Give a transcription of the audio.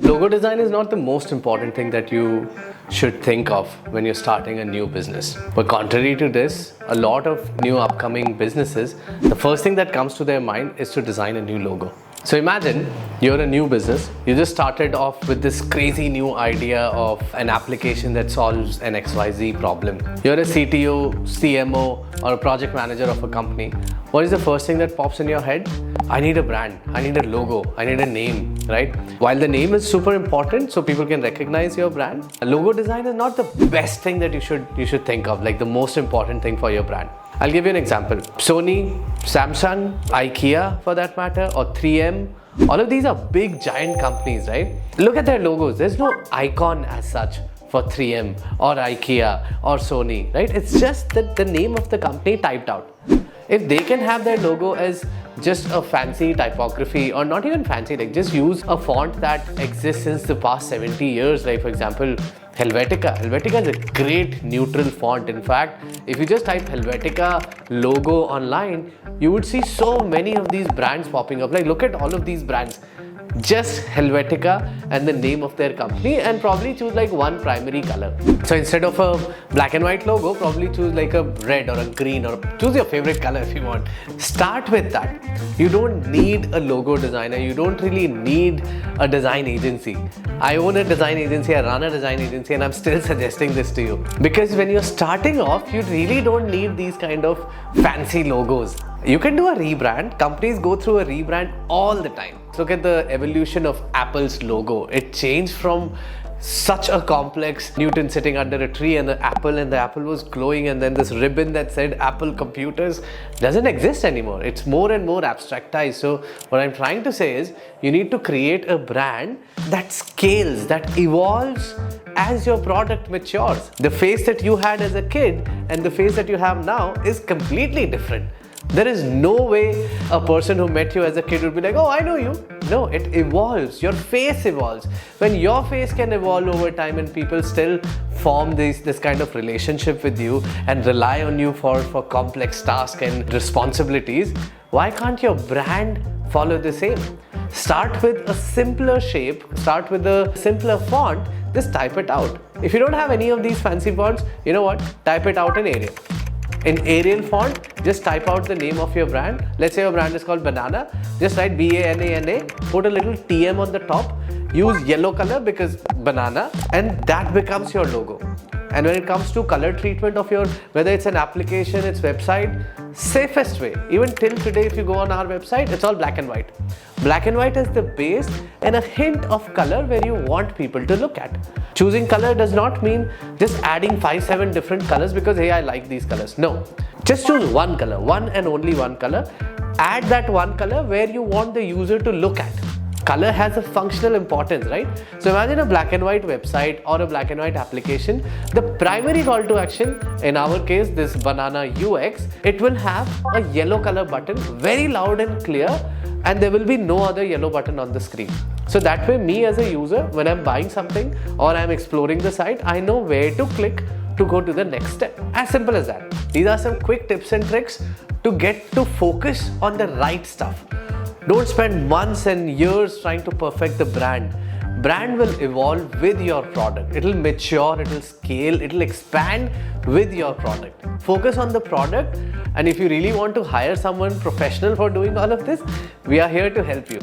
Logo design is not the most important thing that you should think of when you're starting a new business. But contrary to this, a lot of new upcoming businesses, the first thing that comes to their mind is to design a new logo. So imagine you're a new business, you just started off with this crazy new idea of an application that solves an XYZ problem. You're a CTO, CMO, or a project manager of a company. What is the first thing that pops in your head? I need a brand, I need a logo, I need a name, right? While the name is super important so people can recognize your brand, logo design is not the best thing that you should think of, like the most important thing for your brand. I'll give you an example. Sony, Samsung, IKEA for that matter, or 3M, all of these are big giant companies, right? Look at their logos. There's no icon as such for 3M or IKEA or Sony, right? It's just the name of the company typed out. If they can have their logo as just a fancy typography, or not even fancy, like just use a font that exists since the past 70 years, like for example, Helvetica. Helvetica is a great neutral font. In fact, if you just type Helvetica logo online, you would see so many of these brands popping up. Like look at all of these brands. Just Helvetica and the name of their company, and probably choose like one primary color. So instead of a black and white logo, probably choose like a red or a green, or choose your favorite color if you want. Start with that. You don't need a logo designer. You don't really need a design agency. I own a design agency, I run a design agency, and I'm still suggesting this to you. Because when you're starting off, you really don't need these kind of fancy logos. You can do a rebrand. Companies go through a rebrand all the time. Look at the evolution of Apple's logo. It changed from such a complex Newton sitting under a tree and the apple was glowing, and then this ribbon that said Apple Computers doesn't exist anymore. It's more and more abstractized. So what I'm trying to say is you need to create a brand that scales, that evolves as your product matures. The face that you had as a kid and the face that you have now is completely different. There is no way a person who met you as a kid would be like, oh, I know you. No, it evolves. Your face evolves. When your face can evolve over time and people still form this kind of relationship with you and rely on you for complex tasks and responsibilities, why can't your brand follow the same? Start with a simpler shape, start with a simpler font, just type it out. If you don't have any of these fancy fonts, you know what? Type it out in Arial. In Arial font, just type out the name of your brand. Let's say your brand is called Banana. Just write B-A-N-A-N-A, put a little TM on the top, use yellow color because banana, and that becomes your logo. And when it comes to color treatment of your, whether it's an application, it's website, safest way, even till today if you go on our website, it's all black and white. Black and white is the base and a hint of color where you want people to look at. Choosing color does not mean just adding 5-7 different colors because hey, I like these colors. No, just choose one color, one and only one color. Add that one color where you want the user to look at. Color has a functional importance, right? So imagine a black and white website or a black and white application. The primary call to action, in our case, this Banana UX, it will have a yellow color button, very loud and clear, and there will be no other yellow button on the screen. So that way, me as a user, when I'm buying something or I'm exploring the site, I know where to click to go to the next step. As simple as that. These are some quick tips and tricks to get to focus on the right stuff. Don't spend months and years trying to perfect the brand. Brand will evolve with your product. It'll mature, it'll scale, it'll expand with your product. Focus on the product, and if you really want to hire someone professional for doing all of this, we are here to help you.